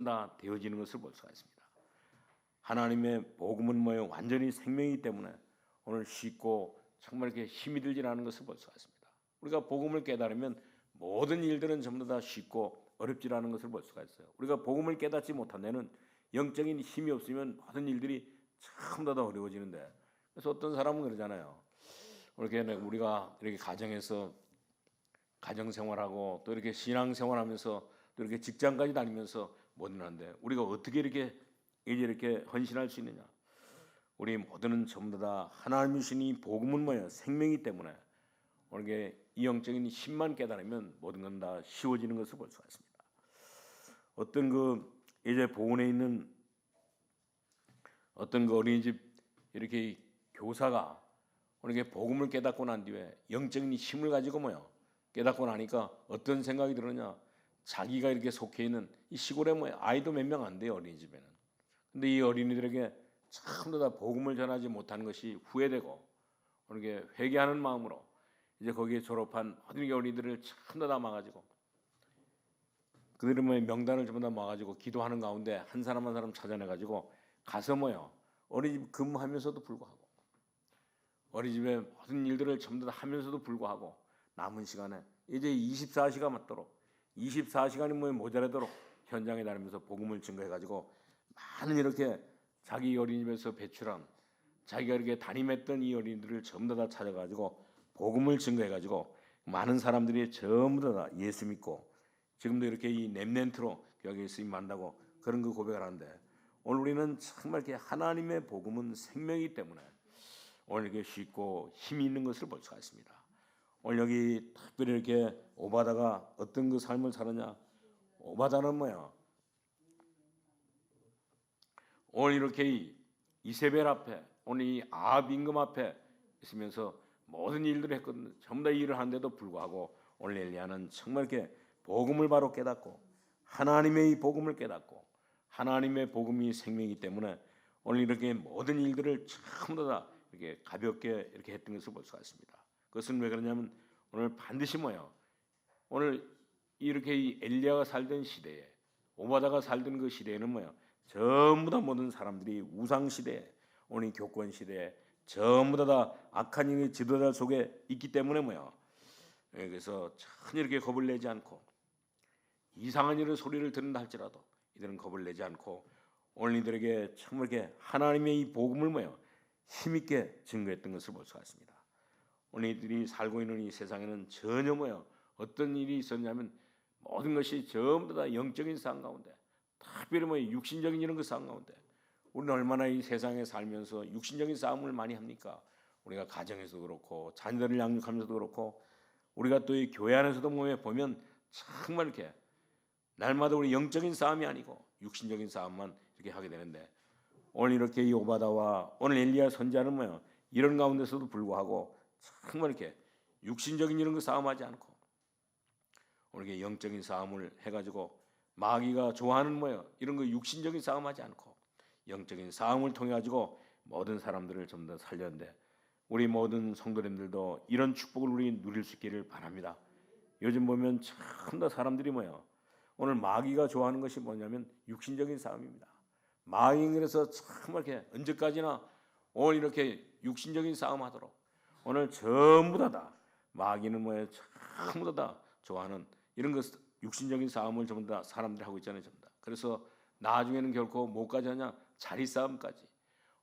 다 되어지는 것을 볼 수가 있습니다. 하나님의 복음은 뭐예요? 완전히 생명이기 때문에 오늘 쉽고 정말 이렇게 힘이 들지 않은 것을 볼 수가 있습니다. 우리가 복음을 깨달으면 모든 일들은 전부 다 쉽고 어렵지 않은 것을 볼 수가 있어요. 우리가 복음을 깨닫지 못한 데는 영적인 힘이 없으면 모든 일들이 전부 다 어려워지는데, 그래서 어떤 사람은 그러잖아요. 이렇게 우리가 이렇게 가정에서 가정 생활하고 또 이렇게 신앙 생활하면서 또 이렇게 직장까지 다니면서 뭐든 한데 우리가 어떻게 이렇게 헌신할 수 있느냐? 우리 모두는 전부 다 하나님이 주신 이 복음은 뭐예요? 생명이기 때문에 이렇게 이 영적인 힘만 깨달으면 모든 건 다 쉬워지는 것을 볼 수가 있습니다. 어떤 이제 보훈에 있는 어떤 어린이집 이렇게 교사가 이렇게 복음을 깨닫고 난 뒤에 영적인 힘을 가지고 뭐요? 깨닫고 나니까 어떤 생각이 들었냐? 자기가 이렇게 속해 있는 이 시골에 아이도 몇 명 안 돼요, 어린이집에는. 근데 이 어린이들에게 전부 다 복음을 전하지 못한 것이 후회되고 이렇게 회개하는 마음으로 이제 거기에 졸업한 모든 어린이들을 전부 다 막아가지고 그들은 명단을 전부 다 막아가지고 기도하는 가운데 한 사람 한 사람 찾아내가지고 가서 어린이집 근무하면서도 불구하고 어린이집의 모든 일들을 전부 다 하면서도 불구하고 남은 시간에 이제 24시간 맞도록 24시간이 모자라도록 현장에 다니면서 복음을 증거해가지고 많은 이렇게 자기 어린이집에서 배출한 자기가 이렇게 담임했던 이 어린이들을 전부 다 찾아가지고 복음을 증거해가지고 많은 사람들이 전부 다 예수 믿고 지금도 이렇게 이 렘넌트로 여기에 쓰임한다고 그런 고백을 하는데, 오늘 우리는 정말 이렇게 하나님의 복음은 생명이기 때문에 오늘 이렇게 쉽고 힘이 있는 것을 볼 수가 있습니다. 오늘 여기 특별히 이렇게 오바다가 어떤 삶을 살았냐? 오바다는 오늘 이렇게 이세벨 앞에 오늘 이 아합 임금 앞에 있으면서 모든 일들을 했거든요. 전부 다 일을 하는데도 불구하고 오늘 엘리야는 정말 이렇게 복음을 바로 깨닫고 하나님의 이 복음을 깨닫고 하나님의 복음이 생명이기 때문에 오늘 이렇게 모든 일들을 전부 다 이렇게 가볍게 이렇게 했던 것을 볼 수가 있습니다. 그것은 왜 그러냐면 오늘 반드시 오늘 이렇게 이 엘리야가 살던 시대에 오바다가 살던 그 시대에는 전부 다 모든 사람들이 우상 시대에 오늘 이 교권 시대에 전부 다 악한 영의 지도자 속에 있기 때문에 그래서 전혀 이렇게 겁을 내지 않고 이상한 일의 소리를 듣는다 할지라도 이들은 겁을 내지 않고 오늘 이들에게 정말 이렇게 하나님의 이 복음을 힘있게 증거했던 것을 볼 수가 있습니다. 오늘 이들이 살고 있는 이 세상에는 전혀 어떤 일이 있었냐면 모든 것이 전부 다 영적인 싸움 가운데 특별히 육신적인 이런 그 싸움 가운데 우리는 얼마나 이 세상에 살면서 육신적인 싸움을 많이 합니까? 우리가 가정에서도 그렇고 자녀들을 양육하면서도 그렇고 우리가 또 이 교회 안에서도 보면 정말 이렇게 날마다 우리 영적인 싸움이 아니고 육신적인 싸움만 이렇게 하게 되는데 오늘 이렇게 이 오바다와 오늘 엘리야 선지자는 이런 가운데서도 불구하고 정말 이렇게 육신적인 이런 거 싸움하지 않고 오늘 이렇게 영적인 싸움을 해가지고 마귀가 좋아하는 이런 거 육신적인 싸움하지 않고 영적인 싸움을 통해 가지고 모든 사람들을 좀 더 살렸는데 우리 모든 성도님들도 이런 축복을 우리 누릴 수 있기를 바랍니다. 요즘 보면 참 더 사람들이 오늘 마귀가 좋아하는 것이 뭐냐면 육신적인 싸움입니다. 마귀는 그래서 참 이렇게 언제까지나 오늘 이렇게 육신적인 싸움하도록 오늘 전부 다 마귀는 전부 다 좋아하는 이런 것 육신적인 싸움을 전부 다 사람들이 하고 있잖아요, 전부 다. 그래서 나중에는 결코 뭐까지 하냐? 자리 싸움까지.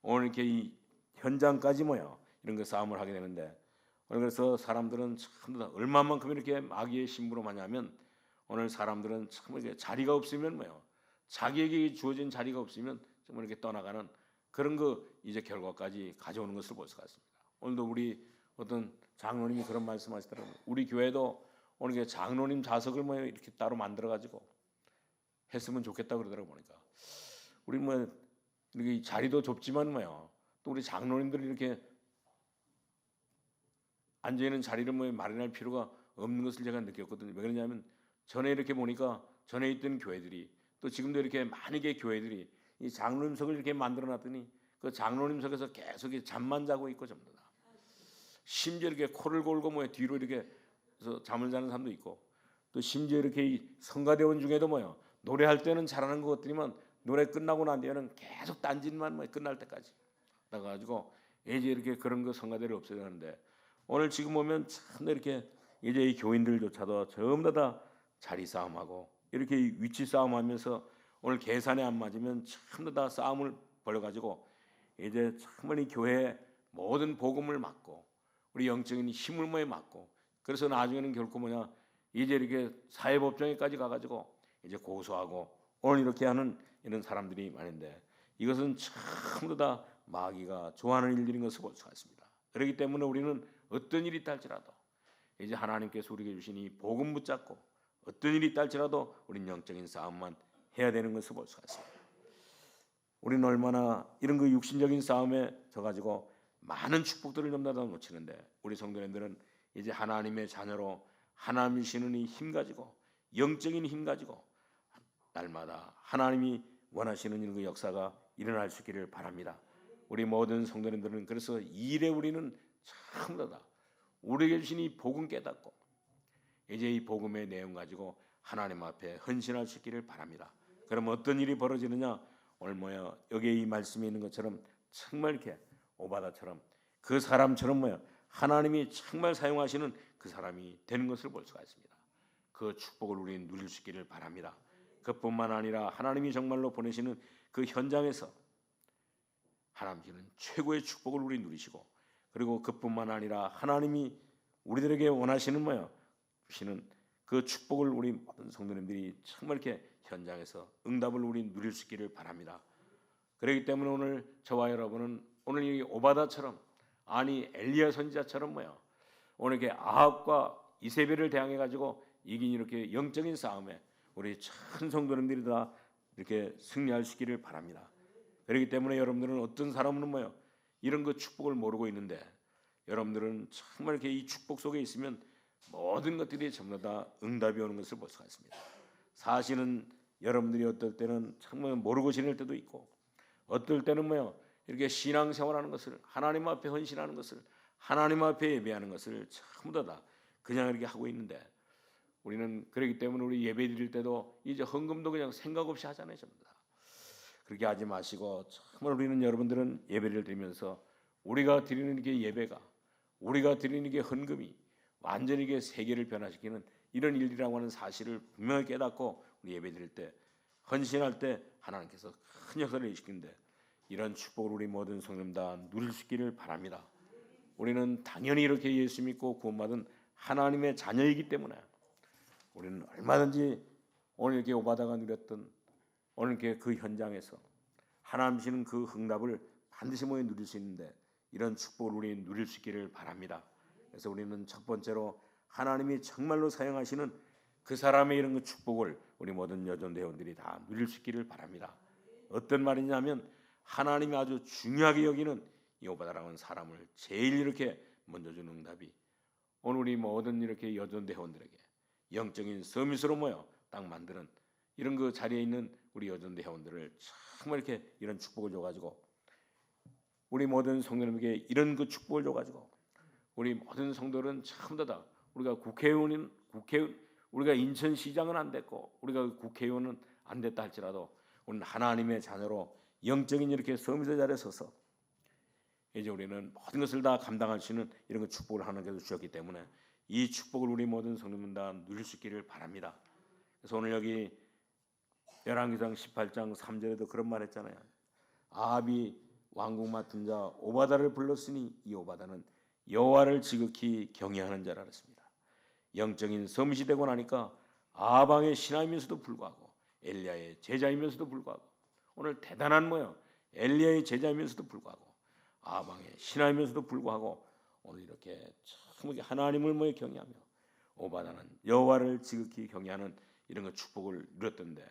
오늘 이렇게 이 현장까지 이런 거 싸움을 하게 되는데 오늘 그래서 사람들은 참 얼마만큼 이렇게 마귀의 심부로 마냐면 오늘 사람들은 참 이렇게 자리가 없으면 자기에게 주어진 자리가 없으면 정말 이렇게 떠나가는 그런 이제 결과까지 가져오는 것을 볼 수가 있습니다. 오늘도 우리 어떤 장로님이 그런 말씀하시더라고요. 우리 교회도 오늘 이렇게 장로님 좌석을 이렇게 따로 만들어 가지고 했으면 좋겠다 그러더라고 보니까 우리 이렇게 자리도 좁지만 또 우리 장로님들이 이렇게 앉아 있는 자리를 마련할 필요가 없는 것을 제가 느꼈거든요. 왜 그러냐면 전에 이렇게 보니까 전에 있던 교회들이 또 지금도 이렇게 많은 개 교회들이 이 장로님석을 이렇게 만들어 놨더니 그 장로님석에서 계속 잠만 자고 있고 전부 다 심지어 이렇게 코를 골고 뒤로 이렇게 해서 잠을 자는 사람도 있고 또 심지어 이렇게 이 성가대원 중에도 노래할 때는 잘하는 것 같더니만 노래 끝나고 난 뒤에는 계속 딴짓만 뭐 끝날 때까지 나가지고 이제 이렇게 그런 거 성가대를 없애려는데 오늘 지금 보면 참 이렇게 이제 이 교인들조차도 전부 다 자리 싸움하고 이렇게 위치 싸움하면서 오늘 계산에 안 맞으면 전부 다 싸움을 벌여가지고 이제 정말 이 교회 모든 복음을 막고 우리 영적인 힘을 모에 막고 그래서 나중에는 결코 뭐냐 이제 이렇게 사회법정에까지 가가지고 이제 고소하고 오늘 이렇게 하는 이런 사람들이 많은데 이것은 전부 다 마귀가 좋아하는 일들인 것을 볼 수가 있습니다. 그렇기 때문에 우리는 어떤 일이 있다 할지라도 이제 하나님께서 우리에게 주신 이 복음 붙잡고 어떤 일이 있다 할지라도 우리는 영적인 싸움만 해야 되는 것을 볼 수가 있습니다. 우리는 얼마나 이런 그 육신적인 싸움에 져가지고 많은 축복들을 넘나다 놓치는데 우리 성도님들은 이제 하나님의 자녀로 하나님이 주시는 이 힘 가지고 영적인 힘 가지고 날마다 하나님이 원하시는 이런 그 역사가 일어날 수 있기를 바랍니다. 우리 모든 성도님들은 그래서 이 일에 우리는 전부 다 우리에게 주신 이 복음 깨닫고 이제 이 복음의 내용 가지고 하나님 앞에 헌신할 수 있기를 바랍니다. 그럼 어떤 일이 벌어지느냐? 오늘 뭐야 여기에 이 말씀이 있는 것처럼 정말 이렇게 오바다처럼 그 사람처럼 뭐야 하나님이 정말 사용하시는 그 사람이 되는 것을 볼 수가 있습니다. 그 축복을 우리는 누릴 수 있기를 바랍니다. 그뿐만 아니라 하나님이 정말로 보내시는 그 현장에서 하나님께는 최고의 축복을 우리 누리시고 그리고 그뿐만 아니라 하나님이 우리들에게 원하시는 뭐야 주시는 그 축복을 우리 모든 성도님들이 정말 이렇게 현장에서 응답을 우리 누릴 수 있기를 바랍니다. 그렇기 때문에 오늘 저와 여러분은 오늘 이 오바다처럼 아니 엘리야 선지자처럼 뭐야 오늘 이렇게 아합과 이세벨을 대항해 가지고 이긴 이렇게 영적인 싸움에 우리 전 성도님들이 다 이렇게 승리할 수 있기를 바랍니다. 그렇기 때문에 여러분들은 어떤 사람은 뭐요 이런 그 축복을 모르고 있는데 여러분들은 정말 이렇게 이 축복 속에 있으면 모든 것들이 전부 다 응답이 오는 것을 볼 수가 있습니다. 사실은 여러분들이 어떨 때는 정말 모르고 지낼 때도 있고 어떨 때는 뭐요 이렇게 신앙생활하는 것을 하나님 앞에 헌신하는 것을 하나님 앞에 예배하는 것을 전부 다 그냥 이렇게 하고 있는데 우리는 그렇기 때문에 우리 예배 드릴 때도 이제 헌금도 그냥 생각 없이 하잖아요. 전부 다 그렇게 하지 마시고 정말 우리는 여러분들은 예배를 드리면서 우리가 드리는 게 예배가 우리가 드리는 게 헌금이 완전히 이게 세계를 변화시키는 이런 일이라고 하는 사실을 분명히 깨닫고 우리 예배 드릴 때 헌신할 때 하나님께서 큰 역사를 일으키는데 이런 축복을 우리 모든 성도님 다 누릴 수 있기를 바랍니다. 우리는 당연히 이렇게 예수 믿고 구원받은 하나님의 자녀이기 때문에 우리는 얼마든지 오늘 이렇게 오바다가 누렸던 오늘 이렇게 그 현장에서 하나님 주시는 그 응답을 반드시 모여 누릴 수 있는데 이런 축복을 우리 누릴 수 있기를 바랍니다. 그래서 우리는 첫 번째로 하나님이 정말로 사용하시는 그 사람의 이런 그 축복을 우리 모든 여전 회원들이 다 누릴 수 있기를 바랍니다. 어떤 말이냐면 하나님이 아주 중요하게 여기는 이 오바다라는 사람을 제일 이렇게 먼저 주는 응답이 오늘 우리 모든 이렇게 여전 회원들에게 영적인 서밋으로 모여 딱 만드는 이런 그 자리에 있는 우리 여전 회원들을 정말 이렇게 이런 축복을 줘가지고 우리 모든 성도님에게 이런 그 축복을 줘가지고 우리 모든 성도들은 전부 다 우리가 국회의원 우리가 인천시장은 안 됐고 우리가 국회의원은 안 됐다 할지라도 우리는 하나님의 자녀로 영적인 이렇게 서밋의 자리에 서서 이제 우리는 모든 것을 다 감당할 수 있는 이런 그 축복을 하나님께서 주셨기 때문에 이 축복을 우리 모든 성도님들 다 누릴 수 있기를 바랍니다. 그래서 오늘 여기 열왕기상 18장 3절에도 그런 말 했잖아요. 아합이 왕국 맡은 자 오바다를 불렀으니 이 오바다는 여호와를 지극히 경외하는 자라 그랬습니다. 영적인 서밋이 되고 나니까 아합 왕의 신하이면서도 불구하고 엘리야의 제자이면서도 불구하고 오늘 대단한 뭐요 엘리야의 제자이면서도 불구하고 아합 왕의 신하이면서도 불구하고 오늘 이렇게 참 하나님을 뭐 경외하며 오바다는 여호와를 지극히 경외하는 이런 거 축복을 누렸던데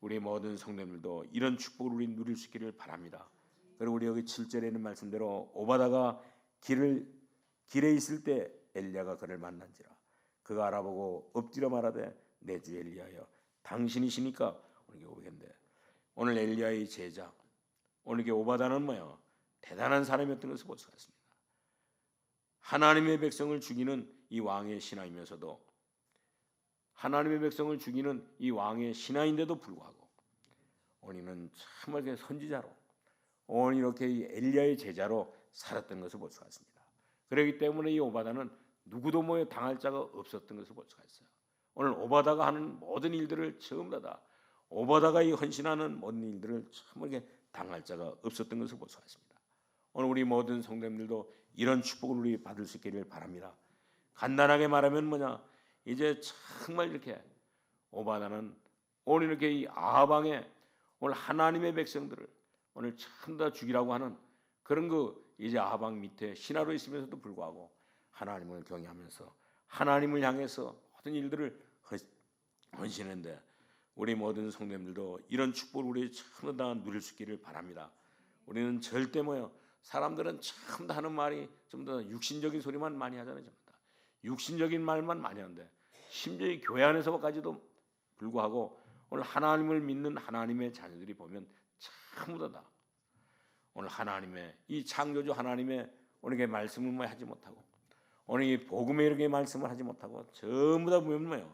우리 모든 성도님들도 이런 축복을 우리 누릴 수 있기를 바랍니다. 그리고 우리 여기 7절에 있는 말씀대로 오바다가 길에 있을 때 엘리야가 그를 만난지라 그가 알아보고 엎드려 말하되 내 주 엘리야여 당신이시니까 오늘 오겠는데 오늘 엘리야의 제자 오늘 이게 오바다는 뭐야 대단한 사람이었던 것을 볼 수가 있습니다. 하나님의 백성을 죽이는 이 왕의 신하이면서도 하나님의 백성을 죽이는 이 왕의 신하인데도 불구하고 오니는 참하게 선지자로 오니 이렇게 이 엘리야의 제자로 살았던 것을 볼 수가 있습니다. 그렇기 때문에 이 오바다는 누구도 모여 당할 자가 없었던 것을 볼 수가 있어요. 오늘 오바다가 하는 모든 일들을 전부 다 오바다가 이 헌신하는 모든 일들을 참하게 당할 자가 없었던 것을 볼 수가 있습니다. 오늘 우리 모든 성도님들도 이런 축복을 우리 받을 수 있기를 바랍니다. 간단하게 말하면 뭐냐, 이제 정말 이렇게 오바다는 오늘 이렇게 이 아방에 오늘 하나님의 백성들을 오늘 참 다 죽이라고 하는 그런 이제 아방 밑에 신하로 있으면서도 불구하고 하나님을 경외하면서 하나님을 향해서 모든 일들을 헌신했는데 우리 모든 성도님들도 이런 축복을 우리 참 다 누릴 수 있기를 바랍니다. 우리는 절대 사람들은 참 다 하는 말이 좀 더 육신적인 소리만 많이 하잖아요. 좀 더 육신적인 말만 많이 하는데 심지어 이 교회 안에서까지도 불구하고 오늘 하나님을 믿는 하나님의 자녀들이 보면 전부 다 오늘 하나님의 이 창조주 하나님의 오늘 말씀을 하지 못하고 오늘 이 복음의 이렇게 말씀을 하지 못하고 전부 다 보면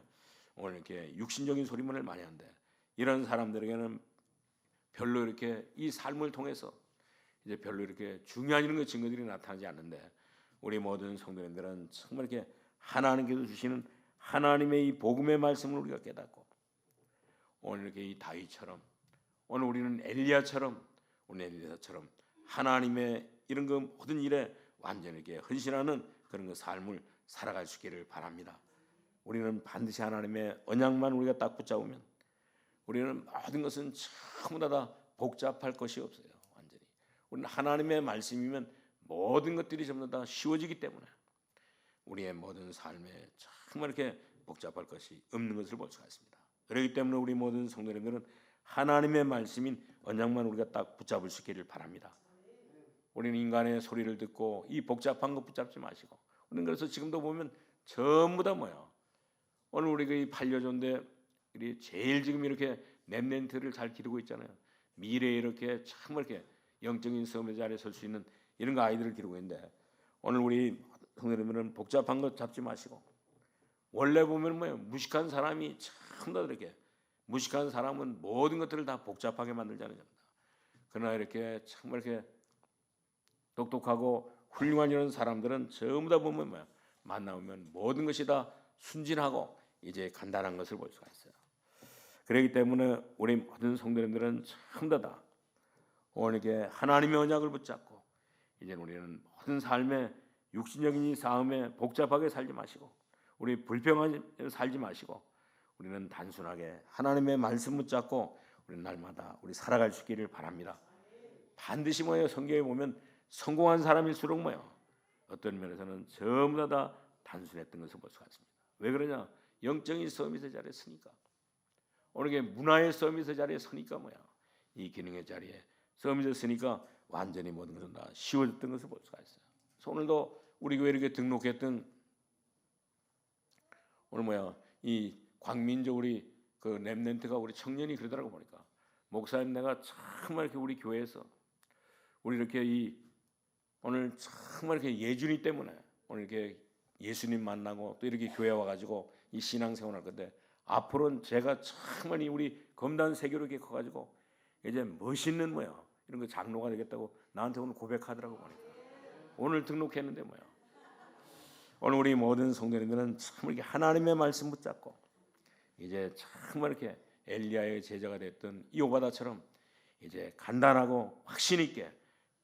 오늘 이렇게 육신적인 소리만을 많이 하는데 이런 사람들에게는 별로 이렇게 이 삶을 통해서 이제 별로 이렇게 중요한 이런 증거들이 나타나지 않는데 우리 모든 성도님들은 정말 이렇게 하나님께서 주시는 하나님의 이 복음의 말씀을 우리가 깨닫고 오늘 이렇게 이 다윗처럼 오늘 우리는 엘리야처럼 오늘 엘리야처럼 하나님의 이런 모든 일에 완전히 헌신하는 그런 삶을 살아갈 수 있기를 바랍니다. 우리는 반드시 하나님의 언약만 우리가 딱 붙잡으면 우리는 모든 것은 전부 다 복잡할 것이 없어요. 완전히 우리는 하나님의 말씀이면 모든 것들이 전부 다 쉬워지기 때문에 우리의 모든 삶에 정말 이렇게 복잡할 것이 없는 것을 볼 수가 있습니다. 그렇기 때문에 우리 모든 성도님들은 하나님의 말씀인 언약만 우리가 딱 붙잡을 수 있기를 바랍니다. 우리는 인간의 소리를 듣고 이 복잡한 것 붙잡지 마시고 우리는 그래서 지금도 보면 전부 다 오늘 우리가 이 반려조인데 제일 지금 이렇게 랩런트를 잘 기르고 있잖아요. 미래에 이렇게 정말 이렇게 영적인 섬의 자리에 설 수 있는 이런 거 아이들을 기르고 있는데 오늘 우리 성도님들은 복잡한 것 잡지 마시고 원래 보면 무식한 사람이 참 더 이렇게 무식한 사람은 모든 것들을 다 복잡하게 만들잖아요. 그러나 이렇게 정말 이렇게 똑똑하고 훌륭한 이런 사람들은 전부 다 보면 만나면 모든 것이 다 순진하고 이제 간단한 것을 볼 수가 있어요. 그렇기 때문에 우리 모든 성도님들은 전부 다 오늘 이렇게 하나님의 언약을 붙잡고 이제 우리는 모든 삶의 육신적인 이 싸움에 복잡하게 살지 마시고 우리 불평하게 살지 마시고 우리는 단순하게 하나님의 말씀 붙잡고 우리 날마다 우리 살아갈 수 있기를 바랍니다. 반드시 성경에 보면 성공한 사람일수록 어떤 면에서는 전부 다 단순했던 것을 볼 수가 있습니다. 왜 그러냐? 영적인 서밋의 자리에 서니까 오늘 게 문화의 서밋의 자리에 서니까 이 기능의 자리에 서밋에 서니까 완전히 모든 것은 다 쉬워졌던 것을 볼 수가 있어요. 그래서 오늘도 우리 교회 이렇게 등록했던 오늘 이 광민족 우리 그 랩런트가 우리 청년이 그러더라고 보니까 목사님 내가 정말 이렇게 우리 교회에서 우리 이렇게 오늘 정말 이렇게 예준이 때문에 오늘 이렇게 예수님 만나고 또 이렇게 교회 와가지고 이 신앙생활할 건데 앞으로는 제가 정말 우리 검단 세계로 이렇게 커가지고 이제 멋있는 이런 거 장로가 되겠다고 나한테 오늘 고백하더라고 보니까 오늘 등록했는데 오늘 우리 모든 성도님들은 참 이렇게 하나님의 말씀 붙잡고 이제 정말 이렇게 엘리야의 제자가 됐던 이 오바다처럼 이제 간단하고 확신 있게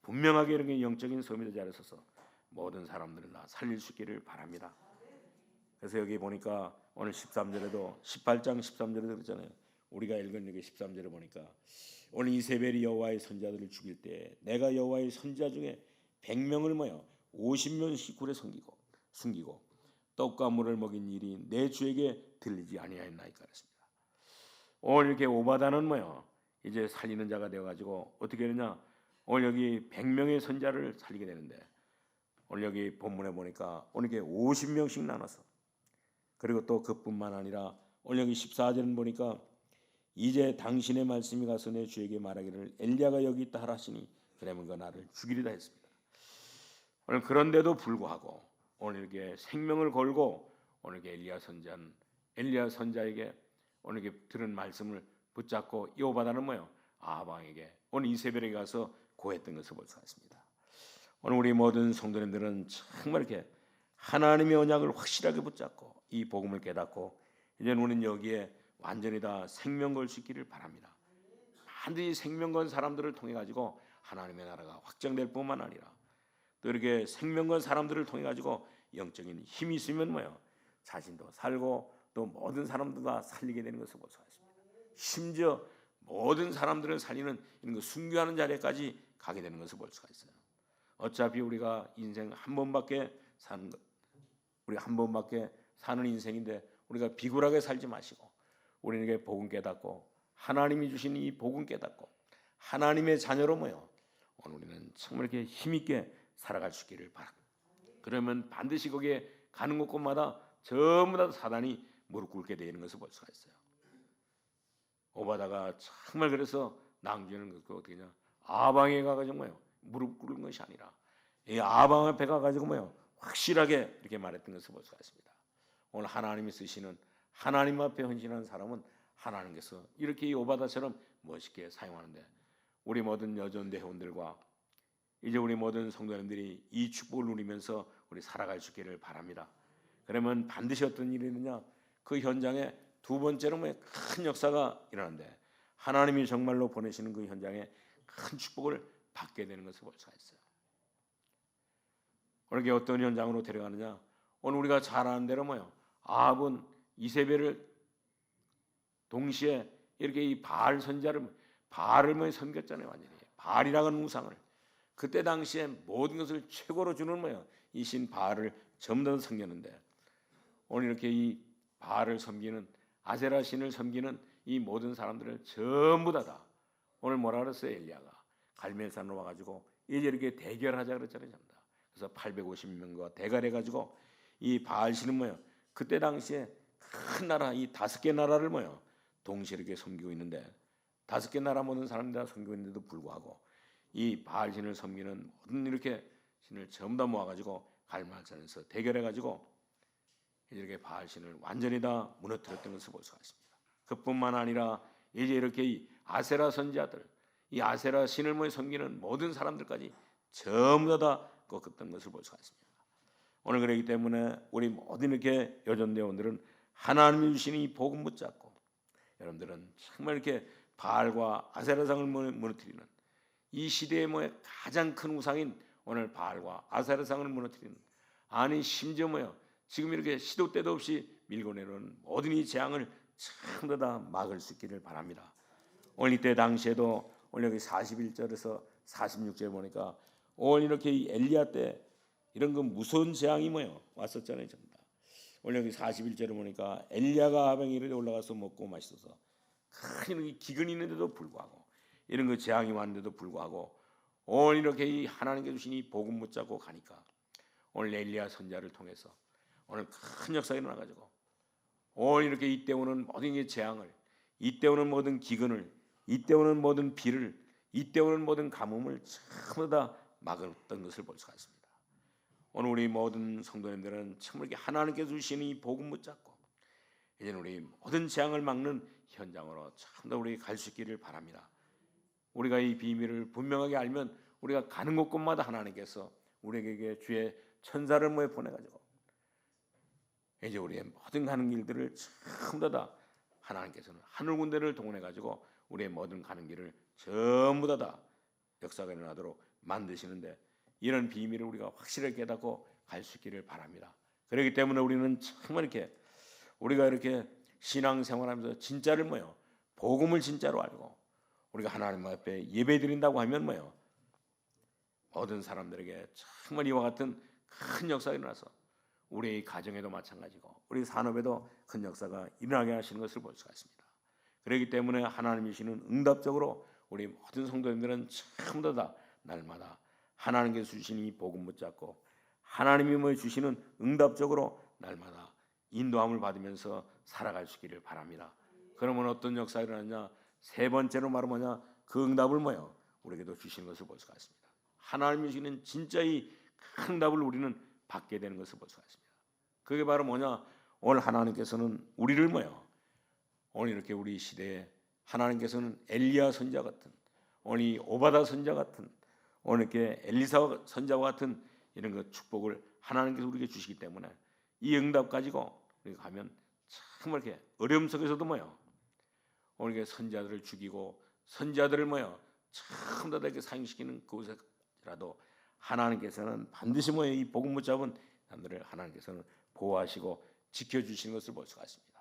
분명하게 이렇게 영적인 서밋의 자리에 서서 모든 사람들을 다 살릴 수 있기를 바랍니다. 그래서 여기 보니까 오늘 13절에도 18장 13절에도 그랬잖아요. 우리가 읽은 여기 13절에 보니까 오늘 이세벨이 여호와의 선지자들을 죽일 때 내가 여호와의 선지자 중에 100명을 50명씩 굴에 숨기고 떡과 물을 먹인 일이 내 주에게 들리지 아니하였나이까 그랬습니다. 오늘 이렇게 오바다는 이제 살리는 자가 되어가지고 어떻게 되느냐? 오늘 여기 100명의 선자를 살리게 되는데 오늘 여기 본문에 보니까 오늘 이렇게 50명씩 나눠서 그리고 또 그뿐만 아니라 오늘 여기 14절은 보니까 이제 당신의 말씀이 가서 내 주에게 말하기를 엘리야가 여기 있다 하라시니 그러면 그 나를 죽이리다 했습니다. 오늘 그런데도 불구하고 오늘 이렇게 생명을 걸고 오늘 이렇게 엘리야 선지자는 엘리야 선자에게 오늘 이렇게 들은 말씀을 붙잡고 이 오바다는 뭐예요? 아방에게 오늘 이세벨에게 가서 고했던 것을 볼 수가 있습니다. 오늘 우리 모든 성도님들은 정말 이렇게 하나님의 언약을 확실하게 붙잡고 이 복음을 깨닫고 이제 우리는 여기에 완전히 다 생명 걸 수 있기를 바랍니다. 반드시 생명 건 사람들을 통해 가지고 하나님의 나라가 확장될 뿐만 아니라 또 이렇게 생명 건 사람들을 통해 가지고 영적인 힘이 있으면 뭐예요? 자신도 살고 또 모든 사람들과 살리게 되는 것을 볼 수가 있습니다. 심지어 모든 사람들을 살리는 이런 거 순교하는 자리까지 가게 되는 것을 볼 수가 있어요. 어차피 우리가 인생 한 번밖에 사는 것, 우리 한 번밖에 사는 인생인데 우리가 비굴하게 살지 마시고 우리에게 복음 깨닫고 하나님이 주신 이 복음 깨닫고 하나님의 자녀로 모여 오늘 우리는 정말 이렇게 힘있게 살아갈 수 있기를 바랍니다. 그러면 반드시 거기에 가는 곳곳마다 전부 다 사단이 무릎 꿇게 되는 것을 볼 수가 있어요. 오바다가 정말 그래서 낭주는 그 어떻게냐 아방에 가가지고 뭐요 무릎 꿇는 것이 아니라 이 아방 앞에 가가지고 뭐요 확실하게 이렇게 말했던 것을 볼 수가 있습니다. 오늘 하나님이 쓰시는 하나님 앞에 헌신하는 사람은 하나님께서 이렇게 이 오바다처럼 멋있게 사용하는데 우리 모든 여전대 회원들과 이제 우리 모든 성도님들이 이 축복을 누리면서 우리 살아갈 수 있기를 바랍니다. 그러면 반드시 어떤 일이 있느냐 그 현장에 두 번째로 큰 역사가 일어나는데 하나님이 정말로 보내시는 그 현장에 큰 축복을 받게 되는 것을 볼 수가 있어요. 오늘 어떤 현장으로 데려가느냐 오늘 우리가 잘 아는 대로 아합은 이세벨을 동시에 이렇게 이 바알 선자를 바알을 섬겼잖아요. 완전히 바알이라는 우상을 그때 당시에 모든 것을 최고로 주는 이 신 바알을 전부 다 섬겼는데 오늘 이렇게 이 바알을 섬기는 아세라 신을 섬기는 이 모든 사람들을 전부 다 오늘 뭐라 그랬어요? 엘리야가 갈멜산으로 와가지고 이제 이렇게 대결하자 그랬잖아요. 전부 다. 그래서 850명과 대결해가지고 이 바알 신은 그때 당시에 큰 나라 이 5개 나라를 동시에 이렇게 섬기고 있는데 5개 나라 모든 사람들이 다 섬기고 있는데도 불구하고 이 바알 신을 섬기는 모든 이렇게 신을 전부 다 모아가지고 갈멜산에서 대결해가지고 이렇게 바알 신을 완전히 다 무너뜨렸던 것을 볼 수가 있습니다. 그뿐만 아니라 이제 이렇게 이 아세라 선지자들, 이 아세라 신을 섬기는 모든 사람들까지 전부 다 꺾었던 것을 볼 수가 있습니다. 오늘 그렇기 때문에 우리 모든 이렇게 여전대원들은 하나님이 주시는 이 복음 붙잡고 여러분들은 정말 이렇게 바알과 아세라상을 무너뜨리는 이 시대의 가장 큰 우상인 오늘 바알과 아세라상을 무너뜨리는 아니 심지어 지금 이렇게 시도 때도 없이 밀고 내려오는 모든 이 재앙을 전부 다 막을 수 있기를 바랍니다. 오늘 이때 당시에도 오늘 여기 41절에서 46절에 보니까 오늘 이렇게 이 엘리야 때 이런 그 무서운 재앙이 왔었잖아요. 전부 다. 오늘 여기 41절에 보니까 엘리야가 아방에 올라가서 먹고 마시어서 큰 기근이 있는데도 불구하고 이런 그 재앙이 왔는데도 불구하고 오늘 이렇게 이 하나님께 주신 이 복음 붙잡고 가니까 오늘 엘리야 선자를 통해서 오늘 큰 역사가 일어나가지고 오늘 이렇게 이때 오는 모든 재앙을 이때 오는 모든 기근을 이때 오는 모든 비를 이때 오는 모든 가뭄을 전부 다 막았던 것을 볼 수가 있습니다. 오늘 우리 모든 성도님들은 정말 이렇게 하나님께서 주시는 이 복음 붙잡고 이제는 우리 모든 재앙을 막는 현장으로 참 더 우리 갈 수 있기를 바랍니다. 우리가 이 비밀을 분명하게 알면 우리가 가는 곳곳마다 하나님께서 우리에게 주의 천사를 보내가지고 이제 우리의 모든 가는 길들을 전부 다 하나님께서는 하늘 군대를 동원해가지고 우리의 모든 가는 길을 전부 다 역사가 일어나도록 만드시는데 이런 비밀을 우리가 확실하게 깨닫고 갈 수 있기를 바랍니다. 그렇기 때문에 우리는 정말 이렇게 우리가 이렇게 신앙생활하면서 진짜를 복음을 진짜로 알고 우리가 하나님 앞에 예배드린다고 하면 모든 사람들에게 정말 이와 같은 큰 역사가 일어나서 우리 가정에도 마찬가지고 우리 산업에도 큰 역사가 일어나게 하시는 것을 볼 수가 있습니다. 그렇기 때문에 하나님이시는 응답적으로 우리 모든 성도님들은 전부 다 날마다 하나님께서 주시는 이 복음 붙잡고 하나님이 주시는 응답적으로 날마다 인도함을 받으면서 살아갈 수 있기를 바랍니다. 그러면 어떤 역사가 일어나냐? 세 번째로 말하면 그 응답을 우리에게도 주시는 것을 볼 수가 있습니다. 하나님이 주시는 진짜 이 큰 응답을 우리는 받게 되는 것을 볼 수가 있습니다. 그게 바로 오늘 하나님께서는 우리를 오늘 이렇게 우리 시대에 하나님께서는 엘리야 선자 같은, 오늘 이 오바다 선자 같은, 오늘 이렇게 엘리사 선자와 같은 이런 그 축복을 하나님께서 우리에게 주시기 때문에 이 응답 가지고 우리가 가면 정말 이렇게 어려움 속에서도 오늘 이렇게 선자들을 죽이고 선자들을 처음 다 이렇게 사형시키는 그곳에라도 하나님께서는 반드시 이 복음 붙잡은 사람들을 하나님께서는 보호하시고 지켜주시는 것을 볼 수가 있습니다.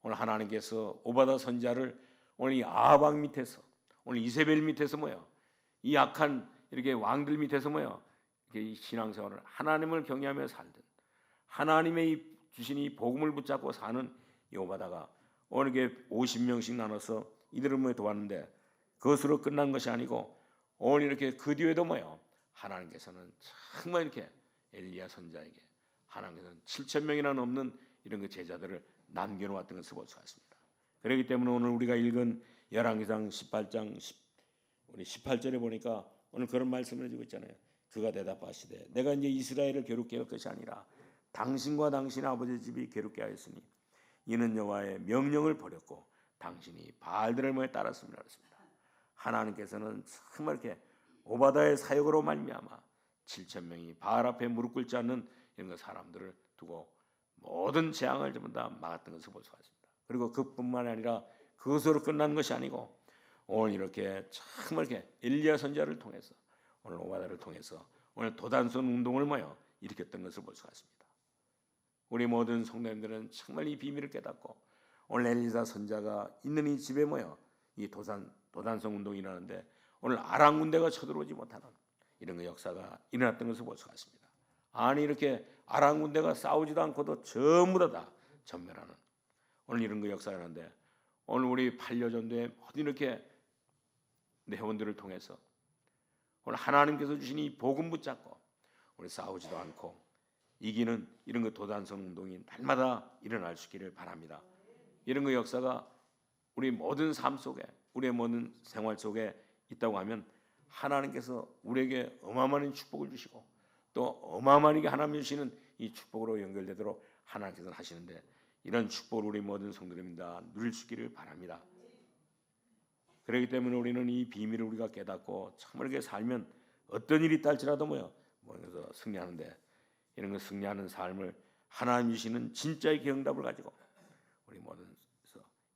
오늘 하나님께서 오바다 선자를 오늘 이 아합 밑에서, 오늘 이세벨 밑에서 이 악한 이렇게 왕들 밑에서 이렇게 이 신앙생활을 하나님을 경외하며 살든 하나님의 주신 이 복음을 붙잡고 사는 이 오바다가 오늘 이렇게 50명씩 나눠서 이들을 도왔는데 그것으로 끝난 것이 아니고 오늘 이렇게 그 뒤에도 하나님께서는 정말 이렇게 엘리야 선자에게 하나님께서는 7,000명이나 넘는 이런 그 제자들을 남겨놓았던 것을 볼 수가 있습니다. 그렇기 때문에 오늘 우리가 읽은 열왕기상 18장 우리 18절에 보니까 오늘 그런 말씀을 해주고 있잖아요. 그가 대답하시되 내가 이제 이스라엘을 괴롭게 할 것이 아니라 당신과 당신의 아버지 집이 괴롭게 하였으니 이는 여호와의 명령을 버렸고 당신이 바알들을 따랐습니다. 그렇습니다. 하나님께서는 정말 이렇게 오바다의 사역으로 말미암아 7,000명이 바알 앞에 무릎 꿇지 않는 이런 사람들을 두고 모든 재앙을 전부 다 막았던 것을 볼 수가 있습니다. 그리고 그뿐만 아니라 그것으로 끝난 것이 아니고 오늘 이렇게 정말 이렇게 엘리야 선자를 통해서 오늘 오바다를 통해서 오늘 도단선 운동을 일으켰던 것을 볼 수가 있습니다. 우리 모든 성도님들은 정말 이 비밀을 깨닫고 오늘 엘리사 선자가 있는 이 집에 이 도단성 운동이 일어나는데 오늘 아람 군대가 쳐들어오지 못하는 이런 그 역사가 일어났던 것을 볼 수가 있습니다. 아니 이렇게 아람 군대가 싸우지도 않고도 전부 다 전멸하는 오늘 이런 그 역사가 있는데 오늘 우리 8년 전도에 모든 이렇게 회원들을 통해서 오늘 하나님께서 주신 이 복음 붙잡고 우리 싸우지도 않고 이기는 이런 그 도단성 운동이 날마다 일어날 수 있기를 바랍니다. 이런 그 역사가 우리 모든 삶 속에 우리의 모든 생활 속에 있다고 하면 하나님께서 우리에게 어마어마한 축복을 주시고 또 어마어마하게 하나님 주시는 이 축복으로 연결되도록 하나님께서 하시는데 이런 축복을 우리 모든 성도님들 다 누릴 수 있기를 바랍니다. 그렇기 때문에 우리는 이 비밀을 우리가 깨닫고 정말 이렇게 살면 어떤 일이 있달지라도 그래서 승리하는데 이런 거 승리하는 삶을 하나님 주시는 진짜의 경답을 가지고 우리 모든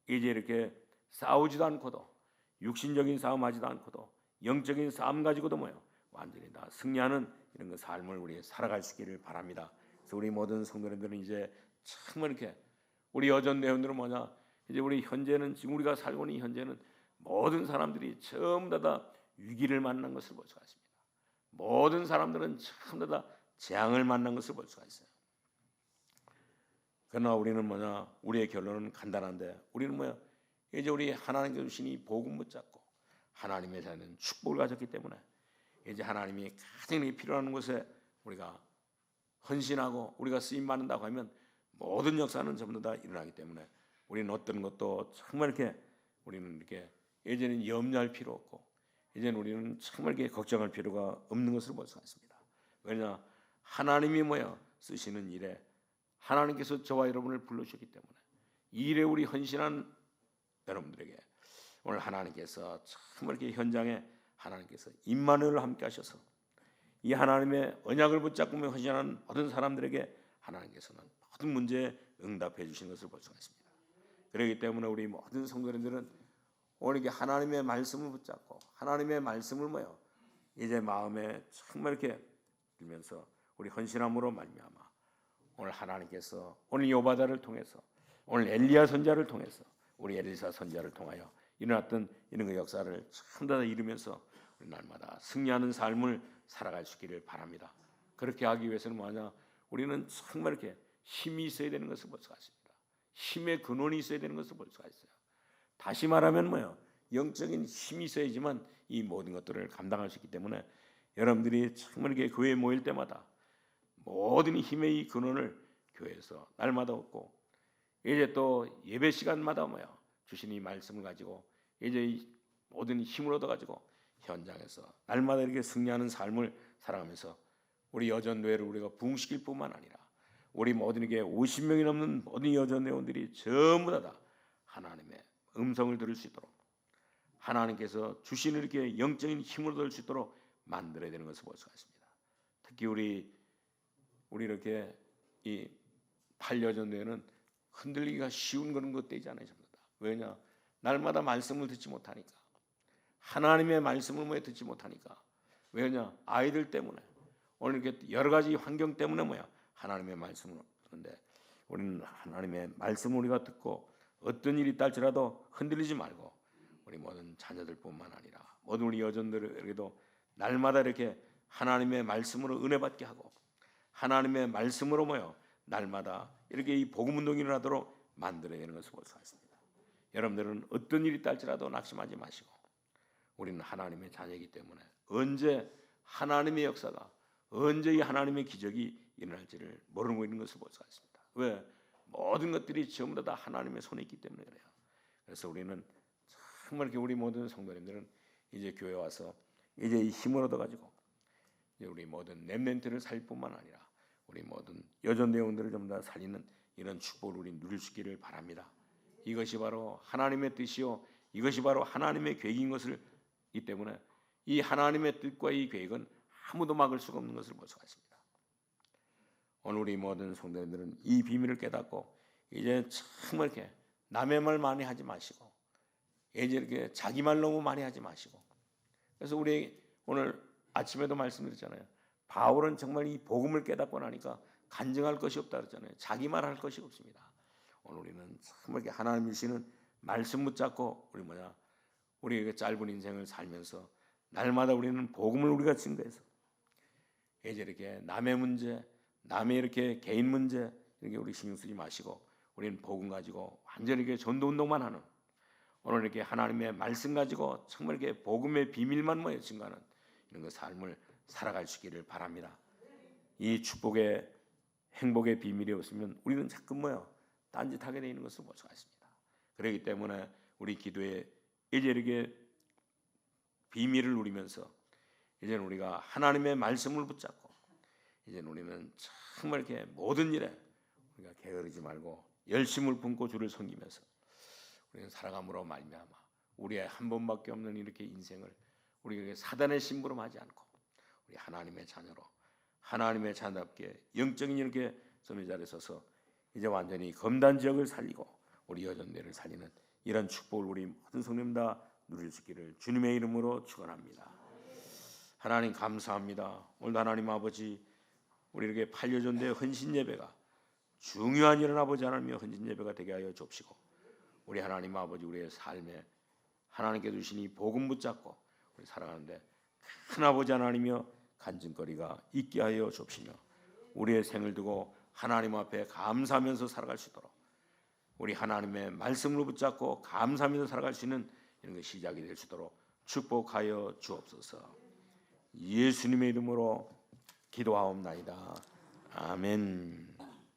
이제 이렇게 싸우지도 않고도 육신적인 싸움하지도 않고도 영적인 싸움 가지고도 완전히 다 승리하는 이런 그 삶을 우리 살아갈 수 있기를 바랍니다. 그래서 우리 모든 성도님들은 이제 정말 이렇게 우리 여전 내원들은 이제 우리 현재는 지금 우리가 살고 있는 현재는 모든 사람들이 전부 다 위기를 만난 것을 볼 수가 있습니다. 모든 사람들은 전부 다 재앙을 만난 것을 볼 수가 있어요. 그러나 우리는 우리의 결론은 간단한데 우리는 이제 우리 하나님께 주신 이 복음 붙잡고 하나님의 자는 축복을 가졌기 때문에 이제 하나님이 가장 필요한 곳에 우리가 헌신하고 우리가 쓰임 받는다고 하면 모든 역사는 전부 다 일어나기 때문에 우리는 어떤 것도 정말 이렇게 우리는 이렇게 이제는 염려할 필요 없고 이제는 우리는 정말 이렇게 걱정할 필요가 없는 것을 볼 수가 있습니다. 왜냐 하나님이 쓰시는 일에 하나님께서 저와 여러분을 불러주셨기 때문에 이 일에 우리 헌신한 여러분들에게 오늘 하나님께서 정말 이렇게 현장에 하나님께서 임마누엘을 함께 하셔서 이 하나님의 언약을 붙잡고 헌신하는 모든 사람들에게 하나님께서는 모든 문제에 응답해 주시는 것을 볼 수가 있습니다. 그렇기 때문에 우리 모든 성도님들은 오늘 이렇게 하나님의 말씀을 붙잡고 하나님의 말씀을 이제 마음에 정말 이렇게 들면서 우리 헌신함으로 말미암아 오늘 하나님께서 오늘 요바다를 통해서 오늘 엘리야 선자를 통해서 우리 엘리사 선자를 통하여 일어났던 이런 그 역사를 참 다 이루면서 우리 날마다 승리하는 삶을 살아갈 수 있기를 바랍니다. 그렇게 하기 위해서는 우리는 정말 이렇게 힘이 있어야 되는 것을 볼 수가 있습니다. 힘의 근원이 있어야 되는 것을 볼 수가 있어요. 다시 말하면 영적인 힘이 있어야지만 이 모든 것들을 감당할 수 있기 때문에 여러분들이 정말 이렇게 교회에 모일 때마다 모든 힘의 이 근원을 교회에서 날마다 얻고 이제 또 예배 시간마다 주신 이 말씀을 가지고 이제 이 모든 힘을 얻어가지고 현장에서 날마다 이렇게 승리하는 삶을 살아가면서 우리 여전교회를 우리가 부흥시킬 뿐만 아니라 우리 모든에게 50명이 넘는 모든 여전 회원들이 전부 다 하나님의 음성을 들을 수 있도록 하나님께서 주시는 이렇게 영적인 힘을 얻을 수 있도록 만들어야 되는 것을 볼 수가 있습니다. 특히 우리 이렇게 이 8여전도에는 흔들리기가 쉬운 그런 것들이잖아요. 전부 다. 왜냐? 날마다 말씀을 듣지 못하니까. 하나님의 말씀을 듣지 못하니까. 왜냐? 아이들 때문에. 오늘 이렇게 여러 가지 환경 때문에 하나님의 말씀을 듣는데 우리는 하나님의 말씀을 우리가 듣고 어떤 일이 있다 할지라도 흔들리지 말고 우리 모든 자녀들뿐만 아니라 모든 우리 여전들에게도 날마다 이렇게 하나님의 말씀으로 은혜 받게 하고 하나님의 말씀으로 날마다 이렇게 이 복음 운동이 일어나도록 만들어야 되는 것을 볼 수가 있습니다. 여러분들은 어떤 일이 있다 할지라도 낙심하지 마시고 우리는 하나님의 자녀이기 때문에 언제 하나님의 역사가 언제 이 하나님의 기적이 일어날지를 모르고 있는 것을 볼 수가 있습니다. 왜? 모든 것들이 전부 다 하나님의 손에 있기 때문에 그래요. 그래서 우리는 정말 이렇게 우리 모든 성도님들은 이제 교회 와서 이제 이 힘을 얻어가지고 이제 우리 모든 렘넌트를 살릴 뿐만 아니라 우리 모든 여전 내용들을 전부 다 살리는 이런 축복을 우리 누릴 수 있기를 바랍니다. 이것이 바로 하나님의 뜻이요 이것이 바로 하나님의 계획인 것을 이 때문에 이 하나님의 뜻과 이 계획은 아무도 막을 수가 없는 것을 볼 수가 있습니다. 오늘 우리 모든 성도님들은 이 비밀을 깨닫고 이제 정말 이렇게 남의 말 많이 하지 마시고 이제 이렇게 자기 말 너무 많이 하지 마시고 그래서 우리 오늘 아침에도 말씀드렸잖아요. 바울은 정말 이 복음을 깨닫고 나니까 간증할 것이 없다 그랬잖아요. 자기 말 할 것이 없습니다. 오늘 우리는 정말 이렇게 하나님 주시는 말씀 붙잡고 우리에게 짧은 인생을 살면서 날마다 우리는 복음을 우리가 증거해서 이제 이렇게 남의 문제, 남의 이렇게 개인 문제 이렇게 우리 신경 쓰지 마시고 우리는 복음 가지고 완전히 이렇게 전도 운동만 하는 오늘 이렇게 하나님의 말씀 가지고 정말 이렇게 복음의 비밀만 증거하는 이런 그 삶을 살아갈 수 있기를 바랍니다. 이 축복의 행복의 비밀이 없으면 우리는 자꾸 딴짓하게 되는 것을 볼 수가 있습니다. 그렇기 때문에 우리 기도에 이제 이렇게 비밀을 누리면서 이제는 우리가 하나님의 말씀을 붙잡고 이제는 우리는 정말 이렇게 모든 일에 우리가 게으르지 말고 열심을 품고 주를 섬기면서 우리는 살아감으로 말미암아 우리의 한 번밖에 없는 이렇게 인생을 우리에게 사단의 심부름하지 않고 우리 하나님의 자녀로 하나님의 자녀답게 영적인 이렇게 섬의 자리에 서서 이제 완전히 검단 지역을 살리고 우리 여전대를 살리는 이런 축복을 우리 모든 성도님 다 누릴 수 있기를 주님의 이름으로 축원합니다. 하나님 감사합니다. 오늘 하나님 아버지 우리에게 8여전대 헌신 예배가 중요한 일은 아버지 하나님의 헌신 예배가 되게 하여 주옵시고 우리 하나님 아버지 우리의 삶에 하나님께 주신 이 복음 붙잡고 우리 살아가는데 큰 아버지 하나님이여 간증거리가 있게 하여 주옵시며 우리의 생을 두고 하나님 앞에 감사하면서 살아갈 수 있도록 우리 하나님의 말씀을 붙잡고 감사하면서 살아갈 수 있는 이런 것 시작이 될 수 있도록 축복하여 주옵소서. 예수님의 이름으로 기도하옵나이다. 아멘.